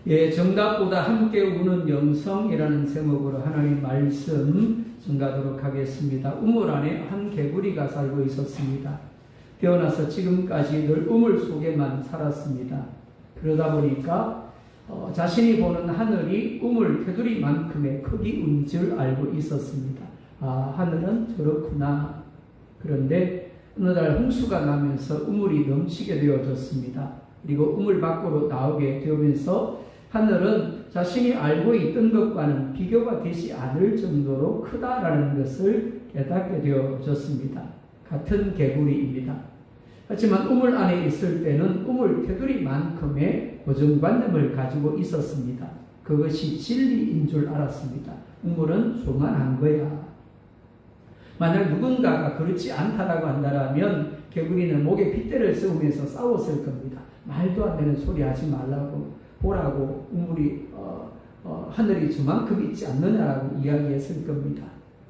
예, 정답보다 함께 우는 영성이라는 제목으로 하나님 말씀 증가하도록 하겠습니다. 우물 안에 한 개구리가 살고 있었습니다. 태어나서 지금까지 늘 우물 속에만 살았습니다. 그러다 보니까 자신이 보는 하늘이 우물 테두리만큼의 크기인 줄 알고 있었습니다. 아, 하늘은 저렇구나. 그런데 어느 날 홍수가 나면서 우물이 넘치게 되어졌습니다. 그리고 우물 밖으로 나오게 되면서 하늘은 자신이 알고 있던 것과는 비교가 되지 않을 정도로 크다라는 것을 깨닫게 되어졌습니다. 같은 개구리입니다. 하지만 우물 안에 있을 때는 우물 테두리만큼의 고정관념을 가지고 있었습니다. 그것이 진리인 줄 알았습니다. 우물은 조만한 거야. 만약 누군가가 그렇지 않다라고 한다면 개구리는 목에 핏대를 세우면서 싸웠을 겁니다. 말도 안 되는 소리 하지 말라고, 보라고, 우물이 하늘이 저만큼 있지 않느냐라고 이야기했을 겁니다.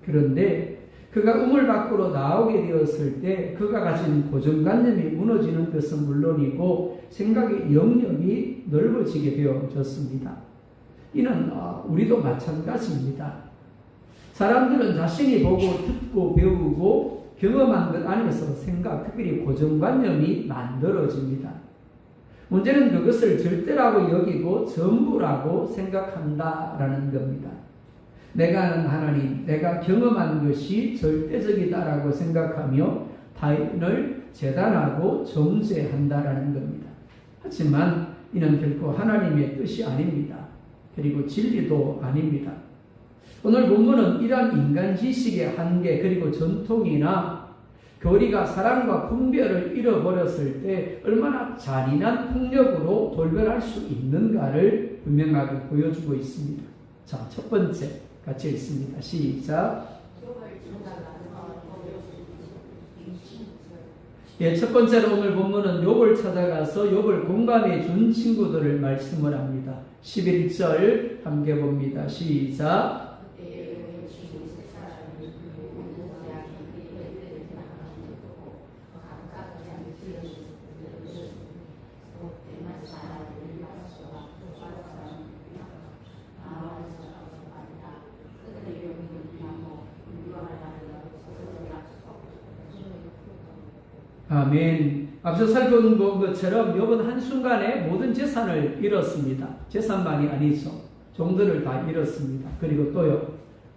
그런데 그가 우물 밖으로 나오게 되었을 때 그가 가진 고정관념이 무너지는 것은 물론이고 생각의 영역이 넓어지게 되어졌습니다. 이는 우리도 마찬가지입니다. 사람들은 자신이 보고 듣고 배우고 경험한 것 안에서 생각, 특별히 고정관념이 만들어집니다. 문제는 그것을 절대라고 여기고 전부라고 생각한다라는 겁니다. 내가 아는 하나님, 내가 경험한 것이 절대적이다라고 생각하며 타인을 재단하고 정죄한다라는 겁니다. 하지만 이는 결코 하나님의 뜻이 아닙니다. 그리고 진리도 아닙니다. 오늘 본문은 이러한 인간 지식의 한계 그리고 전통이나 교리가 사랑과 분별을 잃어버렸을 때 얼마나 잔인한 폭력으로 돌변할 수 있는가를 분명하게 보여주고 있습니다. 자, 첫 번째 같이 읽습니다. 시작. 예, 첫 번째로 오늘 본문은 욥을 찾아가서 욥을 공감해 준 친구들을 말씀을 합니다. 11절 함께 봅니다. 시작. 아멘. 앞서 살펴본 것처럼 욥은 한순간에 모든 재산을 잃었습니다. 재산만이 아니죠. 종들을 다 잃었습니다. 그리고 또요,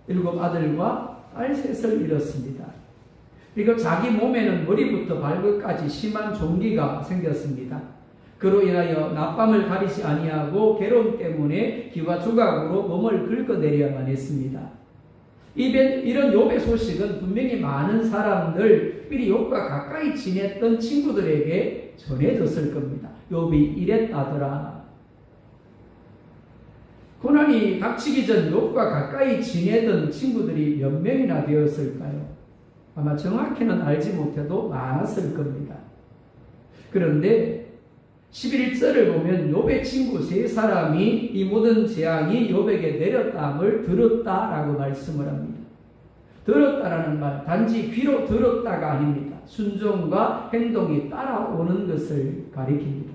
7 아들과 딸 3을 잃었습니다. 그리고 자기 몸에는 머리부터 발끝까지 심한 종기가 생겼습니다. 그로 인하여 낮밤을 가리지 아니하고 괴로움 때문에 기와 조각으로 몸을 긁어내려야만 했습니다. 이런 욥의 소식은 분명히 많은 사람들, 미리 욥과 가까이 지냈던 친구들에게 전해졌을 겁니다. 욥이 이랬다더라. 고난이 닥치기 전 욥과 가까이 지내던 친구들이 몇 명이나 되었을까요? 아마 정확히는 알지 못해도 많았을 겁니다. 그런데 11절을 보면 욥의 친구 3사람이 이 모든 재앙이 욥에게 내렸다함을 들었다라고 말씀을 합니다. 들었다라는 말, 단지 귀로 들었다가 아닙니다. 순종과 행동이 따라오는 것을 가리킵니다.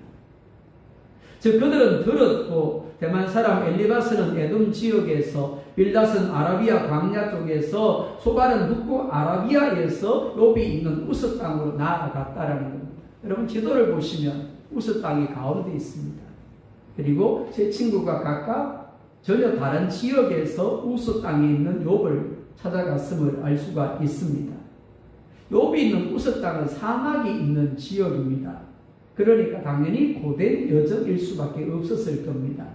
즉 그들은 들었고, 대만 사람 엘리바스는 에돔 지역에서, 빌닷은 아라비아 광야 쪽에서, 소발은 북부 아라비아에서 욥이 있는 우스 땅으로 나아갔다라는 겁니다. 여러분 지도를 보시면 우스 땅이 가운데 있습니다. 그리고 제 친구가 각각 전혀 다른 지역에서 우스 땅에 있는 욥을 찾아갔음을 알 수가 있습니다. 욥이 있는 우스 땅은 사막이 있는 지역입니다. 그러니까 당연히 고된 여정일 수밖에 없었을 겁니다.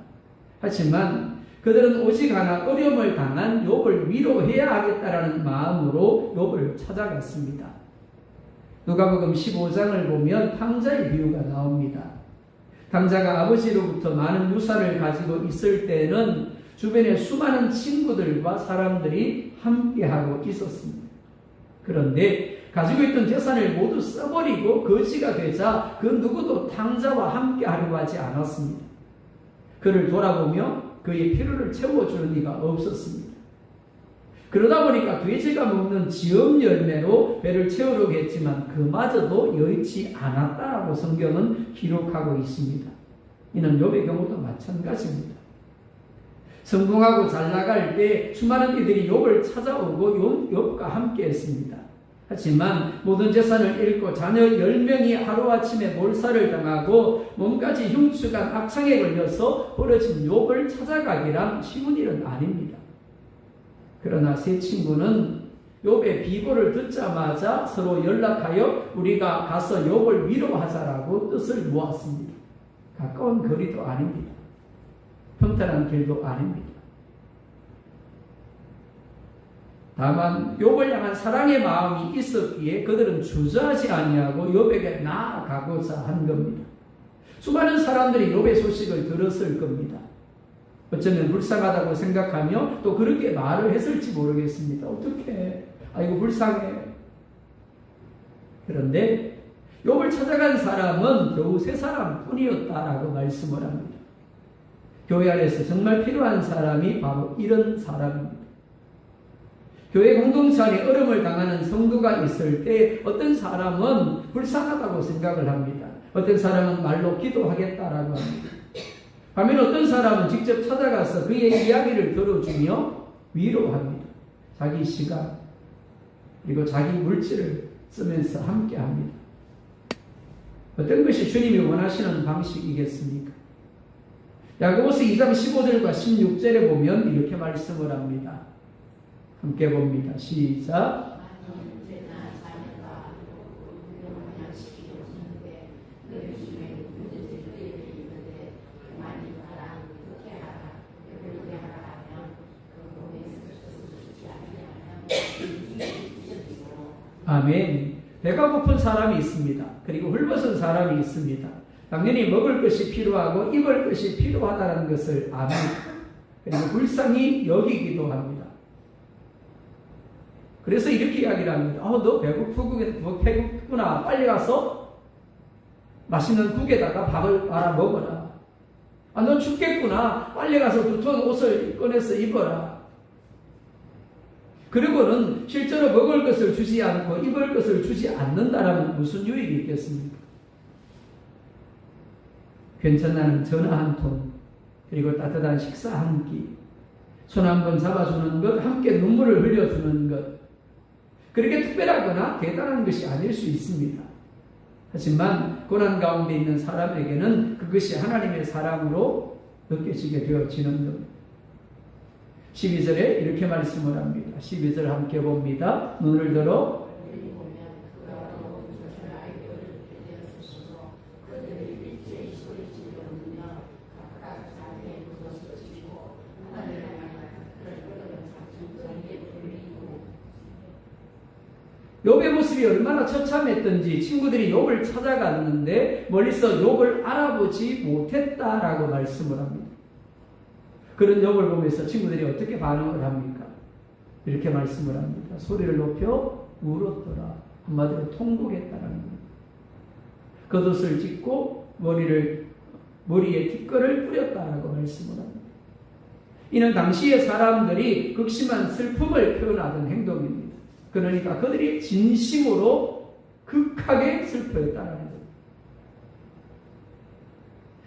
하지만 그들은 오직 하나 어려움을 당한 욥을 위로해야 하겠다라는 마음으로 욥을 찾아갔습니다. 누가복음 15장을 보면 탕자의 비유가 나옵니다. 탕자가 아버지로부터 많은 유산을 가지고 있을 때는 주변에 수많은 친구들과 사람들이 함께하고 있었습니다. 그런데 가지고 있던 재산을 모두 써버리고 거지가 되자 그 누구도 탕자와 함께하려고 하지 않았습니다. 그를 돌아보며 그의 필요를 채워주는 이가 없었습니다. 그러다 보니까 돼지가 먹는 지엄 열매로 배를 채우려고 했지만 그마저도 여의치 않았다라고 성경은 기록하고 있습니다. 이는 욥의 경우도 마찬가지입니다. 성공하고 잘 나갈 때 수많은 이들이 욥을 찾아오고 욥과 함께 했습니다. 하지만 모든 재산을 잃고 자녀 10명이 하루아침에 몰살을 당하고 몸까지 흉측한 악창에 걸려서 벌어진 욥을 찾아가기란 쉬운 일은 아닙니다. 그러나 세 친구는 욥의 비고를 듣자마자 서로 연락하여 우리가 가서 욥을 위로하자라고 뜻을 모았습니다. 가까운 거리도 아닙니다. 평탄한 길도 아닙니다. 다만 욥을 향한 사랑의 마음이 있었기에 그들은 주저하지 아니하고 욥에게 나아가고자 한 겁니다. 수많은 사람들이 욥의 소식을 들었을 겁니다. 어쩌면 불쌍하다고 생각하며 또 그렇게 말을 했을지 모르겠습니다. 어떡해, 아이고 불쌍해. 그런데 욥을 찾아간 사람은 겨우 3사람 뿐이었다라고 말씀을 합니다. 교회 안에서 정말 필요한 사람이 바로 이런 사람입니다. 교회 공동체 안에 어려움을 당하는 성도가 있을 때 어떤 사람은 불쌍하다고 생각을 합니다. 어떤 사람은 말로 기도하겠다라고 합니다. 반면 어떤 사람은 직접 찾아가서 그의 이야기를 들어주며 위로합니다. 자기 시간 그리고 자기 물질을 쓰면서 함께합니다. 어떤 것이 주님이 원하시는 방식이겠습니까? 야고보서 2장 15절과 16절에 보면 이렇게 말씀을 합니다. 함께 봅니다. 시작. 아멘. 배가 고픈 사람이 있습니다. 그리고 hul벗은 사람이 있습니다. 당연히 먹을 것이 필요하고 입을 것이 필요하다는 것을 압니다. 그리고 불쌍히 여기기도 합니다. 그래서 이렇게 이야기를 합니다. 너 배고프구나. 빨리 가서 맛있는 국에다가 밥을 말아 먹어라. 너 춥겠구나. 빨리 가서 두터운 옷을 꺼내서 입어라. 그리고는 실제로 먹을 것을 주지 않고 입을 것을 주지 않는다라면 무슨 유익이 있겠습니까? 괜찮다는 전화 한 통, 그리고 따뜻한 식사 한 끼, 손 한 번 잡아주는 것, 함께 눈물을 흘려주는 것, 그렇게 특별하거나 대단한 것이 아닐 수 있습니다. 하지만 고난 가운데 있는 사람에게는 그것이 하나님의 사랑으로 느껴지게 되어지는 것. 12절에 이렇게 말씀을 합니다. 12절 함께 봅니다. 눈을 들어 욥의 모습이 얼마나 처참했던지 친구들이 욥을 찾아갔는데 멀리서 욥을 알아보지 못했다라고 말씀을 합니다. 그런 욥을 보면서 친구들이 어떻게 반응을 합니까? 이렇게 말씀을 합니다. 소리를 높여 울었더라. 한마디로 통곡했다라는 겁니다. 겉옷을 찢고 머리에 티끌을 뿌렸다라고 말씀을 합니다. 이는 당시의 사람들이 극심한 슬픔을 표현하던 행동입니다. 그러니까 그들이 진심으로 극하게 슬퍼했다는 겁니다.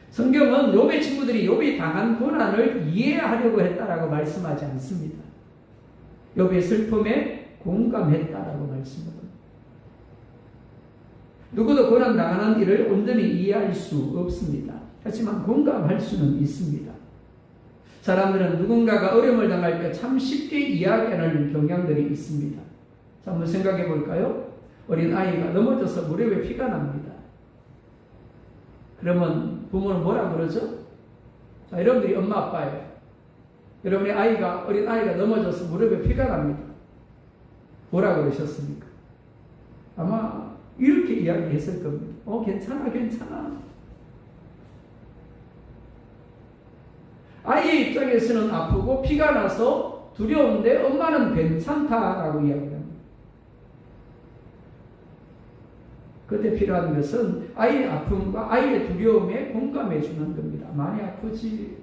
성경은 욥의 친구들이 욥이 당한 고난을 이해하려고 했다라고 말씀하지 않습니다. 욥의 슬픔에 공감했다라고 말씀합니다. 누구도 고난 당하는 일을 온전히 이해할 수 없습니다. 하지만 공감할 수는 있습니다. 사람들은 누군가가 어려움을 당할 때 참 쉽게 이야기하는 경향들이 있습니다. 자, 한번 생각해 볼까요? 어린 아이가 넘어져서 무릎에 피가 납니다. 그러면 부모는 뭐라 그러죠? 자, 여러분들이 엄마 아빠예요. 여러분의 어린 아이가 넘어져서 무릎에 피가 납니다. 뭐라 그러셨습니까? 아마 이렇게 이야기했을 겁니다. 괜찮아, 괜찮아. 아이의 입장에서는 아프고 피가 나서 두려운데 엄마는 괜찮다라고 이야기합니다. 그때 필요한 것은 아이의 아픔과 아이의 두려움에 공감해 주는 겁니다. 많이 아프지.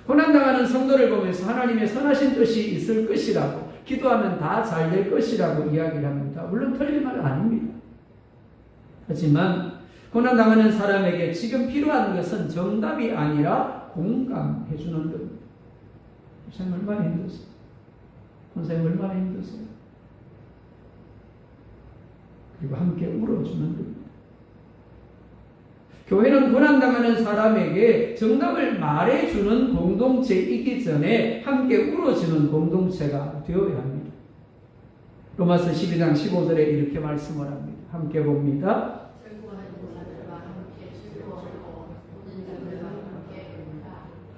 고난당하는 성도를 보면서 하나님의 선하신 뜻이 있을 것이라고, 기도하면 다 잘 될 것이라고 이야기를 합니다. 물론 틀린 말 아닙니다. 하지만 고난당하는 사람에게 지금 필요한 것은 정답이 아니라 공감해 주는 겁니다. 선생님 얼마나 힘드세요? 선생님 얼마나 힘드세요? 그리고 함께 울어주는 겁니다. 교회는 고난당하는 사람에게 정답을 말해주는 공동체이기 전에 함께 울어주는 공동체가 되어야 합니다. 로마서 12장 15절에 이렇게 말씀을 합니다. 함께 봅니다.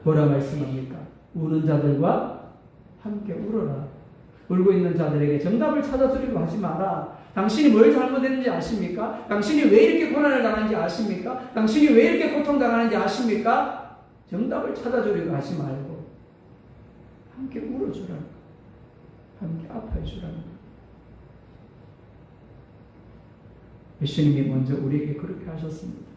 뭐라 말씀합니까? 우는 자들과 함께 울어라. 울고 있는 자들에게 정답을 찾아주려고 하지 마라. 당신이 뭘 잘못했는지 아십니까? 당신이 왜 이렇게 고난을 당하는지 아십니까? 당신이 왜 이렇게 고통당하는지 아십니까? 정답을 찾아주려고 하지 말고 함께 울어주라. 함께 아파해주라. 예수님이 먼저 우리에게 그렇게 하셨습니다.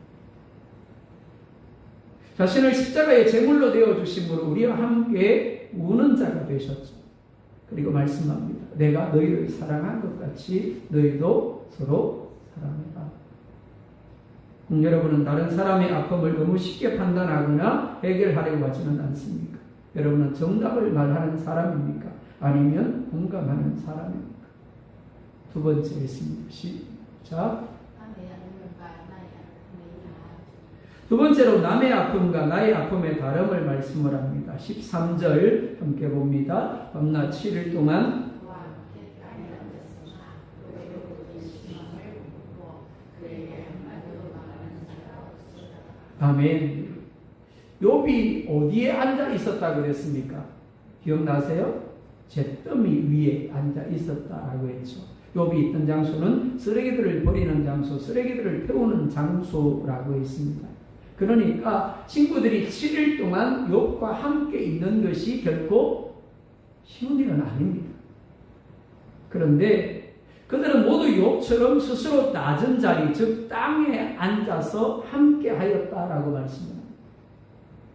자신을 십자가의 제물로 되어주심으로 우리와 함께 우는 자가 되셨죠. 그리고 말씀합니다. 내가 너희를 사랑한 것 같이 너희도 서로 사랑해라. 여러분은 다른 사람의 아픔을 너무 쉽게 판단하거나 해결하려고 하지는 않습니까? 여러분은 정답을 말하는 사람입니까? 아니면 공감하는 사람입니까? 두 번째 있습니다. 시작. 두 번째로 남의 아픔과 나의 아픔의 다름을 말씀을 합니다. 13절 함께 봅니다. 밤낮 7일 동안 아멘. 욥이 어디에 앉아 있었다고 그랬습니까? 기억나세요? 잿더미 위에 앉아 있었다라고 했죠. 욥이 있던 장소는 쓰레기들을 버리는 장소, 쓰레기들을 태우는 장소라고 했습니다. 그러니까 친구들이 7일 동안 욥과 함께 있는 것이 결코 쉬운 일은 아닙니다. 그런데 그들은 모두 욥처럼 스스로 낮은 자리, 즉 땅에 앉아서 함께 하였다라고 말씀합니다.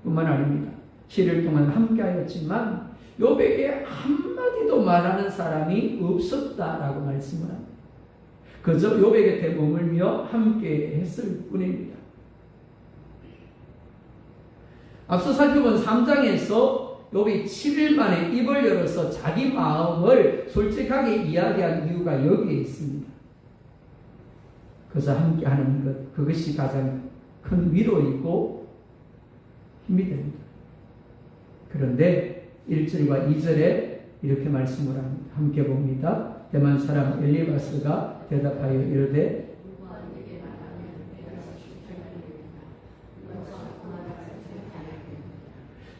뿐만 아닙니다. 7일 동안 함께 하였지만 욥에게 한마디도 말하는 사람이 없었다라고 말씀을 합니다. 그저 욥의 곁에 머물며 함께 했을 뿐입니다. 앞서 살펴본 3장에서 욥이 7일 만에 입을 열어서 자기 마음을 솔직하게 이야기한 이유가 여기에 있습니다. 그래서 함께하는 것, 그것이 가장 큰 위로이고 힘이 됩니다. 그런데 1절과 2절에 이렇게 말씀을 합니다. 함께 봅니다. 대만 사람 엘리바스가 대답하여 이르되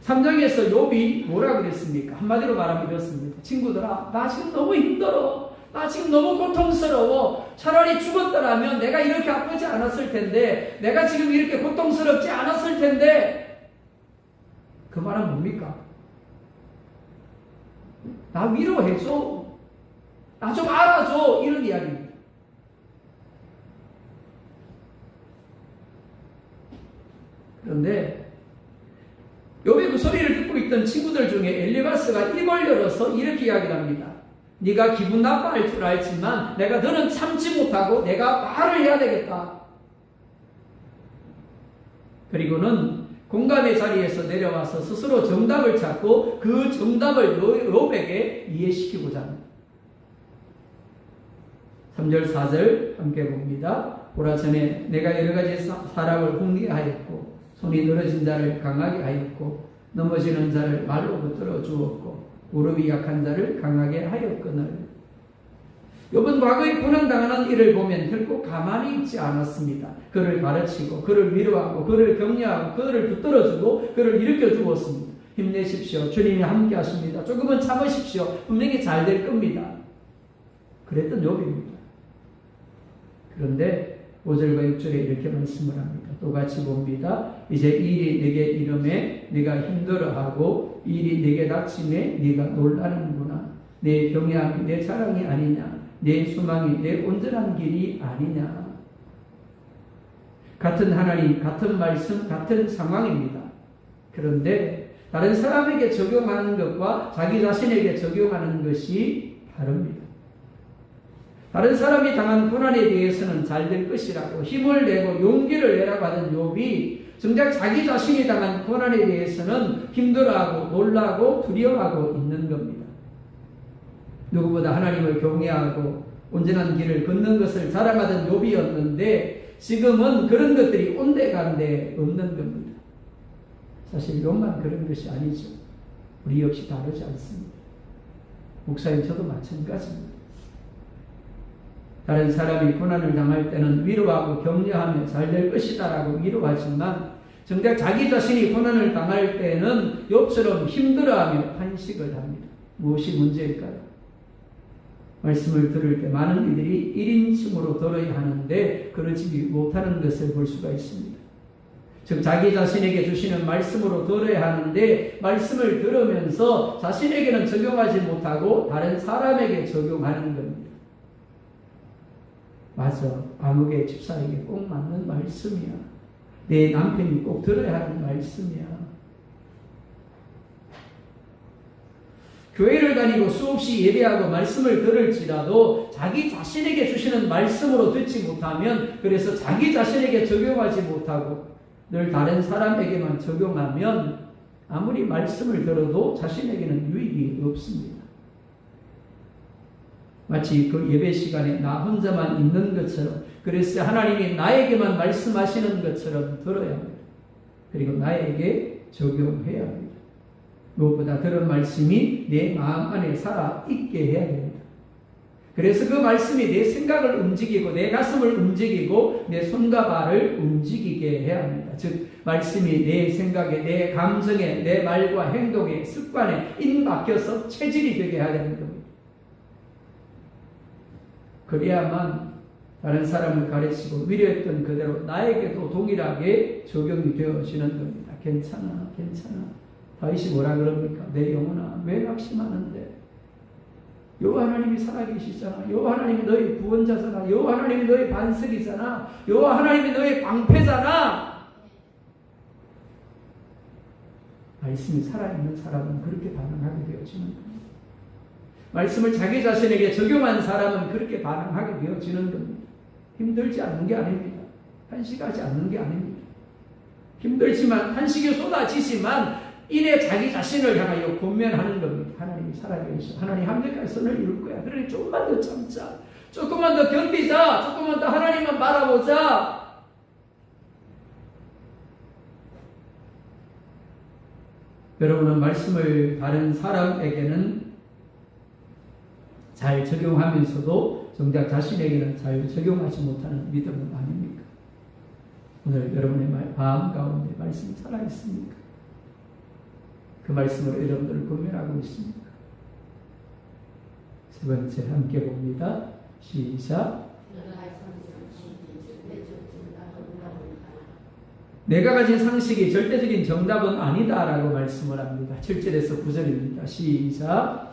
3장에서 욥이 뭐라 그랬습니까? 한마디로 말하면 이렇습니다. 친구들아, 나 지금 너무 힘들어. 나 지금 너무 고통스러워. 차라리 죽었더라면 내가 이렇게 아프지 않았을 텐데, 내가 지금 이렇게 고통스럽지 않았을 텐데. 그 말은 뭡니까? 나 위로해줘. 나 좀 알아줘. 이런 이야기입니다. 그런데 욥의 그 소리를 듣고 있던 친구들 중에 엘리바스가 입을 열어서 이렇게 이야기를 합니다. 네가 기분 나빠할 줄 알지만 내가 너는 참지 못하고 내가 말을 해야 되겠다. 그리고는 공감의 자리에서 내려와서 스스로 정답을 찾고 그 정답을 욥에게 이해시키고자 합니다. 3절 4절 함께 봅니다. 보라 전에 내가 여러 가지 사람을 훈계하였고 손이 늘어진 자를 강하게 하였고 넘어지는 자를 말로 붙들어 주었고 무릎이 약한 자를 강하게 하였거늘. 욥은 과거에 고난당하는 일을 보면 결코 가만히 있지 않았습니다. 그를 가르치고 그를 위로하고 그를 격려하고 그를 붙들어주고 그를 일으켜주었습니다. 힘내십시오. 주님이 함께 하십니다. 조금은 참으십시오. 분명히 잘 될 겁니다. 그랬던 욥입니다. 그런데 5절과 6절에 이렇게 말씀을 합니다. 똑같이 봅니다. 이제 일이 내게 이름에 네가 힘들어하고 일이 내게 닥침에 네가 놀라는구나. 내 경외함이 내 자랑이 아니냐. 내 소망이 내 온전한 길이 아니냐. 같은 하나님, 같은 말씀, 같은 상황입니다. 그런데 다른 사람에게 적용하는 것과 자기 자신에게 적용하는 것이 다릅니다. 다른 사람이 당한 고난에 대해서는 잘 될 것이라고 힘을 내고 용기를 내라고 하던 욥이 정작 자기 자신이 당한 고난에 대해서는 힘들어하고 놀라고 두려워하고 있는 겁니다. 누구보다 하나님을 경외하고 온전한 길을 걷는 것을 자랑하던 욥이었는데 지금은 그런 것들이 온데간데 없는 겁니다. 사실 욥만 그런 것이 아니죠. 우리 역시 다르지 않습니다. 목사님 저도 마찬가지입니다. 다른 사람이 고난을 당할 때는 위로하고 격려하며 잘 될 것이다 라고 위로하지만 정작 자기 자신이 고난을 당할 때는 욥처럼 힘들어하며 탄식을 합니다. 무엇이 문제일까요? 말씀을 들을 때 많은 이들이 1인칭으로 들어야 하는데 그러지 못하는 것을 볼 수가 있습니다. 즉 자기 자신에게 주시는 말씀으로 들어야 하는데 말씀을 들으면서 자신에게는 적용하지 못하고 다른 사람에게 적용하는 겁니다. 맞아, 아무개 집사에게 꼭 맞는 말씀이야. 내 남편이 꼭 들어야 하는 말씀이야. 교회를 다니고 수없이 예배하고 말씀을 들을지라도 자기 자신에게 주시는 말씀으로 듣지 못하면 그래서 자기 자신에게 적용하지 못하고 늘 다른 사람에게만 적용하면 아무리 말씀을 들어도 자신에게는 유익이 없습니다. 마치 그 예배 시간에 나 혼자만 있는 것처럼 그래서 하나님이 나에게만 말씀하시는 것처럼 들어야 합니다. 그리고 나에게 적용해야 합니다. 무엇보다 들은 말씀이 내 마음 안에 살아 있게 해야 됩니다. 그래서 그 말씀이 내 생각을 움직이고 내 가슴을 움직이고 내 손과 발을 움직이게 해야 합니다. 즉 말씀이 내 생각에 내 감정에 내 말과 행동에 습관에 인박혀서 체질이 되게 해야 되는 겁니다. 그래야만 다른 사람을 가르치고 위로했던 그대로 나에게도 동일하게 적용이 되어지는 겁니다. 괜찮아, 괜찮아. 다윗이 뭐라 그럽니까? 내 영혼아 왜 낙심하는데? 여호와 하나님이 살아계시잖아. 여호와 하나님이 너희 구원자잖아. 여호와 하나님이 너희 반석이잖아. 여호와 하나님이 너희 방패잖아. 말씀이 살아있는 사람은 그렇게 반응하게 되어지는 겁니다. 말씀을 자기 자신에게 적용한 사람은 그렇게 반응하게 되어지는 겁니다. 힘들지 않는 게 아닙니다. 탄식하지 않는 게 아닙니다. 힘들지만 탄식이 쏟아지지만 이내 자기 자신을 향하여 권면하는 겁니다. 하나님이 살아계셔. 하나님 함께까지 선을 이룰 거야. 그러니 조금만 더 참자. 조금만 더 견디자. 조금만 더 하나님만 바라보자. 여러분은 말씀을 다른 사람에게는 잘 적용하면서도 정작 자신에게는 잘 적용하지 못하는 믿음은 아닙니까? 오늘 여러분의 마음 가운데 말씀이 살아있습니까? 그 말씀으로 여러분들을 권면하고 있습니다. 세 번째 함께 봅니다. 시작. 내가 가진 상식이 절대적인 정답은 아니다라고 말씀을 합니다. 7절에서 9절입니다. 시작.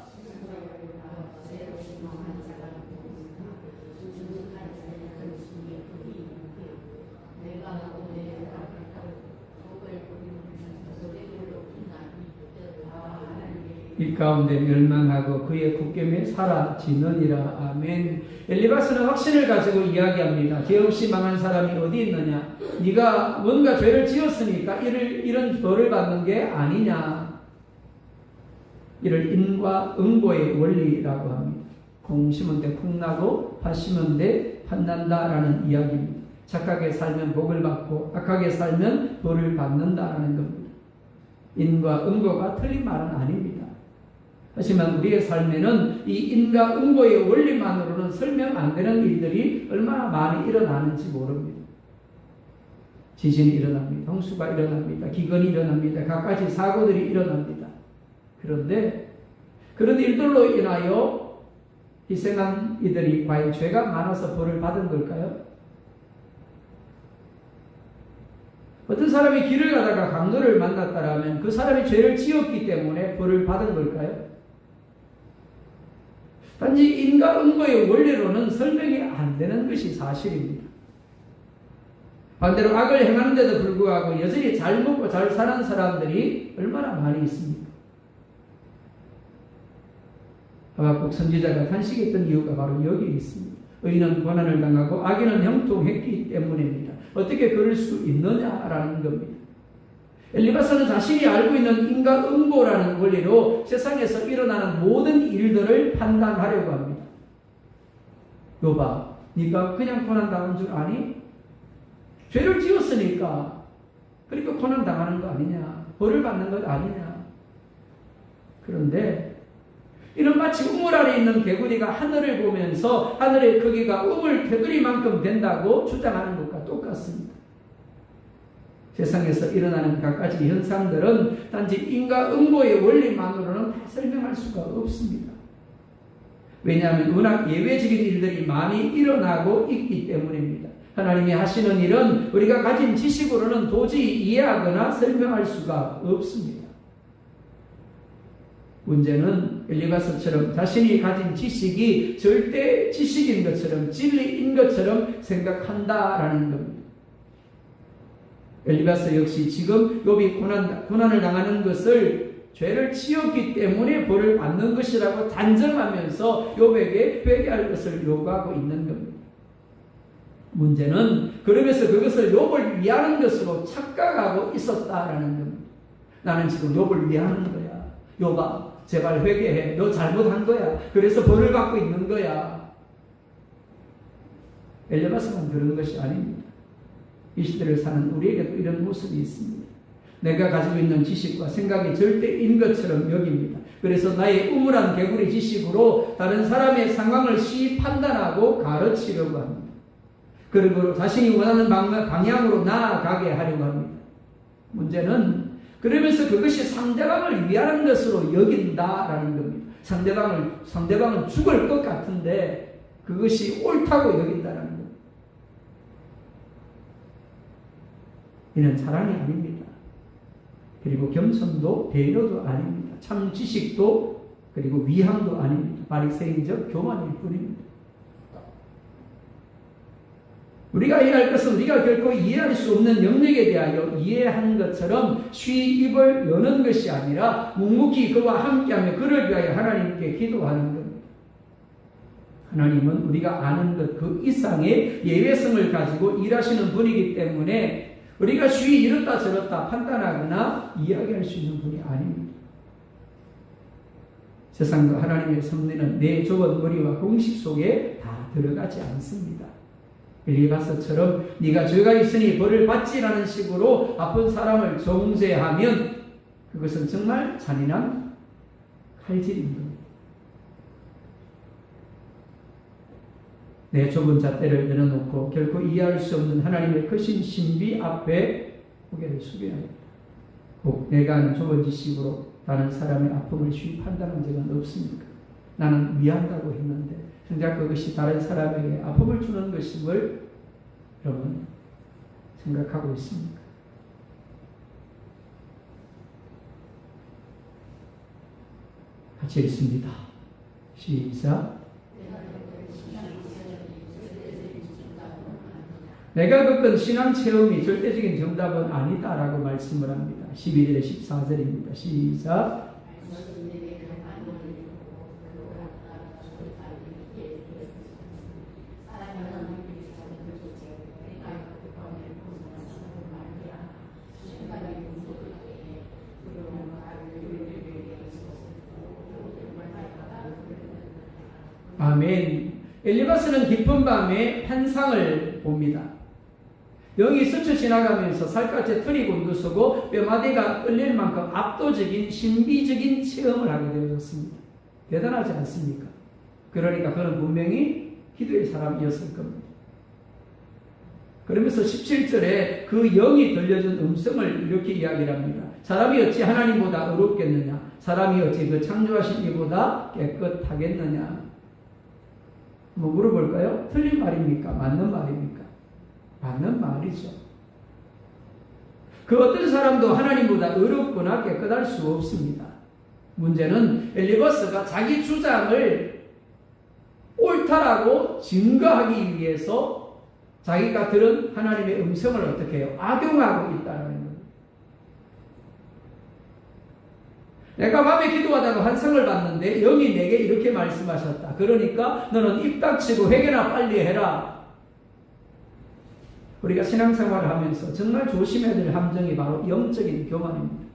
이 가운데 멸망하고 그의 국경에 사라지느니라. 아멘. 엘리바스는 확신을 가지고 이야기합니다. 죄 없이 망한 사람이 어디 있느냐? 네가 뭔가 죄를 지었으니까 이런 벌을 받는 게 아니냐? 이를 인과 응보의 원리라고 합니다. 콩 심은 데 콩 나고 팥 심은 데 팥 난다라는 이야기입니다. 착하게 살면 복을 받고 악하게 살면 벌을 받는다라는 겁니다. 인과 응보가 틀린 말은 아닙니다. 하지만 우리의 삶에는 이 인과 응보의 원리만으로는 설명 안 되는 일들이 얼마나 많이 일어나는지 모릅니다. 지진이 일어납니다. 홍수가 일어납니다. 기근이 일어납니다. 갖가지 사고들이 일어납니다. 그런데 그런 일들로 인하여 희생한 이들이 과연 죄가 많아서 벌을 받은 걸까요? 어떤 사람이 길을 가다가 강도를 만났다라면 그 사람이 죄를 지었기 때문에 벌을 받은 걸까요? 단지 인과 응보의 원리로는 설명이 안 되는 것이 사실입니다. 반대로 악을 행하는데도 불구하고 여전히 잘 먹고 잘 사는 사람들이 얼마나 많이 있습니까? 하박국 선지자가 탄식했던 이유가 바로 여기에 있습니다. 의인은 고난을 당하고 악인은 형통했기 때문입니다. 어떻게 그럴 수 있느냐라는 겁니다. 엘리바스는 자신이 알고 있는 인과응보라는 원리로 세상에서 일어나는 모든 일들을 판단하려고 합니다. 욥아, 네가 그냥 고난당한 줄 아니? 죄를 지었으니까 그러니까 고난당하는 거 아니냐? 벌을 받는 것 아니냐? 그런데 이는 마치 우물 아래 있는 개구리가 하늘을 보면서 하늘의 크기가 우물 테두리만큼 된다고 주장하는 것과 똑같습니다. 세상에서 일어나는 갖가지 현상들은 단지 인과응보의 원리만으로는 다 설명할 수가 없습니다. 왜냐하면 워낙 예외적인 일들이 많이 일어나고 있기 때문입니다. 하나님이 하시는 일은 우리가 가진 지식으로는 도저히 이해하거나 설명할 수가 없습니다. 문제는 엘리바스처럼 자신이 가진 지식이 절대 지식인 것처럼 진리인 것처럼 생각한다라는 겁니다. 엘리바스 역시 지금 욥이 고난을 당하는 것을 죄를 지었기 때문에 벌을 받는 것이라고 단정하면서 욥에게 회개할 것을 요구하고 있는 겁니다. 문제는 그러면서 그것을 욥을 위하는 것으로 착각하고 있었다라는 겁니다. 나는 지금 욥을 위하는 거야. 욥아, 제발 회개해. 너 잘못한 거야. 그래서 벌을 받고 있는 거야. 엘리바스만 그런 것이 아닙니다. 이 시대를 사는 우리에게도 이런 모습이 있습니다. 내가 가지고 있는 지식과 생각이 절대인 것처럼 여깁니다. 그래서 나의 우물한 개구리 지식으로 다른 사람의 상황을 쉬이 판단하고 가르치려고 합니다. 그리고 자신이 원하는 방향으로 나아가게 하려고 합니다. 문제는 그러면서 그것이 상대방을 위하는 것으로 여긴다라는 겁니다. 상대방은 죽을 것 같은데 그것이 옳다고 여긴다라는 겁니다. 이는 사랑이 아닙니다. 그리고 겸손도 배려도 아닙니다. 참 지식도 그리고 위함도 아닙니다. 바리새인적 교만일 뿐입니다. 우리가 이해할 것은 우리가 결코 이해할 수 없는 영역에 대하여 이해한 것처럼 쉬이 입을 여는 것이 아니라 묵묵히 그와 함께하며 그를 위하여 하나님께 기도하는 겁니다. 하나님은 우리가 아는 것 그 이상의 예외성을 가지고 일하시는 분이기 때문에 우리가 쉬이 이렇다 저렇다 판단하거나 이야기할 수 있는 분이 아닙니다. 세상과 하나님의 섭리는 내 좁은 머리와 공식 속에 다 들어가지 않습니다. 엘리바스처럼 네가 죄가 있으니 벌을 받지라는 식으로 아픈 사람을 정죄하면 그것은 정말 잔인한 칼질입니다. 내 좁은 잣대를 내려놓고 결코 이해할 수 없는 하나님의 크신 신비 앞에 고개를 숙여야 합니다. 꼭 내가 아는 좁은 지식으로 다른 사람의 아픔을 쉬이 판단한 적은 없습니까? 나는 위한다고 했는데 정작 그것이 다른 사람에게 아픔을 주는 것임을 여러분 생각하고 있습니까? 같이 읽습니다. 시작. 내가 겪은 신앙 체험이 절대적인 정답은 아니다라고 말씀을 합니다. 12절에 14절입니다. 시작. 아멘. 엘리바스는 깊은 밤에 환상을 봅니다. 영이 스쳐 지나가면서 살갗에 털이 곤두서고 뼈마디가 끌릴 만큼 압도적인 신비적인 체험을 하게 되어졌습니다. 대단하지 않습니까? 그러니까 그는 분명히 기도의 사람이었을 겁니다. 그러면서 17절에 그 영이 들려준 음성을 이렇게 이야기를 합니다. 사람이 어찌 하나님보다 의롭겠느냐? 사람이 어찌 그 창조하신 이보다 깨끗하겠느냐? 뭐 물어볼까요? 틀린 말입니까? 맞는 말입니까? 맞는 말이죠. 그 어떤 사람도 하나님보다 의롭거나 깨끗할 수 없습니다. 문제는 엘리바스가 자기 주장을 옳다라고 증거하기 위해서 자기가 들은 하나님의 음성을 어떻게 해요? 악용하고 있다는 겁니다. 내가 밤에 기도하다가 환상을 봤는데 영이 내게 이렇게 말씀하셨다. 그러니까 너는 입 닥치고 회개나 빨리 해라. 우리가 신앙생활을 하면서 정말 조심해야 될 함정이 바로 영적인 교만입니다.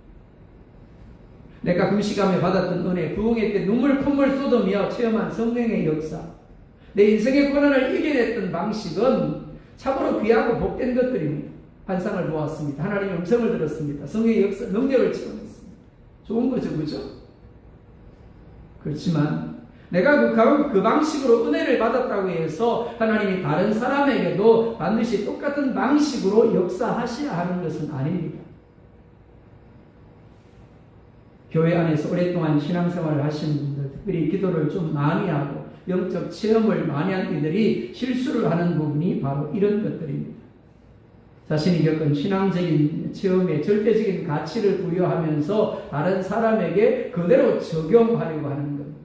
내가 금식함에 받았던 은혜, 부흥회 때 눈물 콧물 쏟으며 체험한 성령의 역사, 내 인생의 고난을 이겨냈던 방식은 참으로 귀하고 복된 것들입니다. 환상을 보았습니다. 하나님의 음성을 들었습니다. 성령의 역사, 능력을 체험했습니다. 좋은 거죠, 그죠? 그렇지만 내가 그 방식으로 은혜를 받았다고 해서 하나님이 다른 사람에게도 반드시 똑같은 방식으로 역사하셔야 하는 것은 아닙니다. 교회 안에서 오랫동안 신앙생활을 하시는 분들, 특별히 기도를 좀 많이 하고 영적 체험을 많이 한 이들이 실수를 하는 부분이 바로 이런 것들입니다. 자신이 겪은 신앙적인 체험에 절대적인 가치를 부여하면서 다른 사람에게 그대로 적용하려고 하는 겁니다.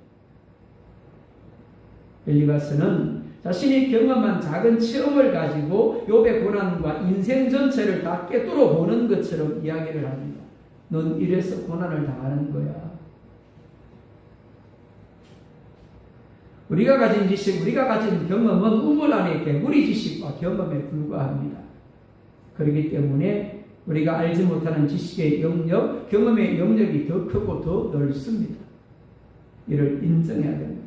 엘리바스는 자신이 경험한 작은 체험을 가지고 욥의 고난과 인생 전체를 다 꿰뚫어 보는 것처럼 이야기를 합니다. 넌 이래서 고난을 당하는 거야. 우리가 가진 지식, 우리가 가진 경험은 우물 안의 개구리 지식과 경험에 불과합니다. 그렇기 때문에 우리가 알지 못하는 지식의 영역, 경험의 영역이 더 크고 더 넓습니다. 이를 인정해야 됩니다.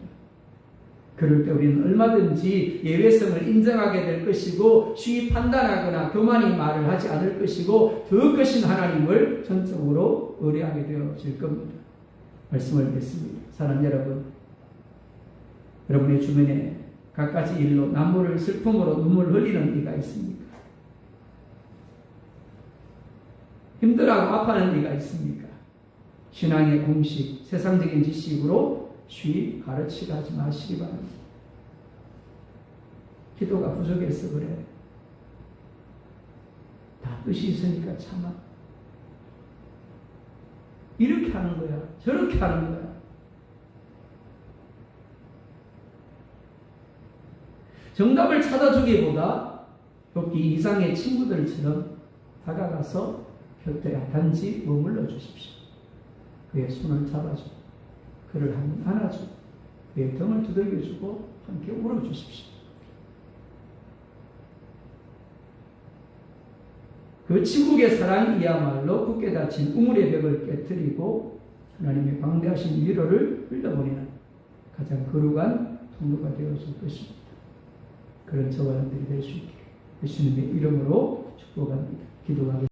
그럴 때 우리는 얼마든지 예외성을 인정하게 될 것이고 쉬이 판단하거나 교만히 말을 하지 않을 것이고 더 크신 하나님을 전적으로 의뢰하게 되어질 겁니다. 말씀을 뵙습니다. 사랑 여러분, 여러분의 주변에 갖가지 일로 남모를 슬픔으로 눈물 흘리는 이가 있습니까? 힘들어하고 아파하는 이가 있습니까? 신앙의 공식, 세상적인 지식으로 쉬이 가르치려 하지 마시기 바랍니다. 기도가 부족해서 그래. 다 뜻이 있으니까 참아. 이렇게 하는 거야. 저렇게 하는 거야. 정답을 찾아주기보다 욥기 이상의 친구들처럼 다가가서 곁에 단지 머물러 주십시오. 그의 손을 잡아주고 그를 안아주고 그의 등을 두들겨주고 함께 울어주십시오. 그 친구의 사랑이야말로 굳게 닫힌 우물의 벽을 깨뜨리고 하나님의 광대하신 위로를 흘려보내는 가장 거룩한 통로가 되어줄 것입니다. 그런 저와 여러분들이 될 수 있기를 예수님의 이름으로 축복합니다. 기도하겠습니다.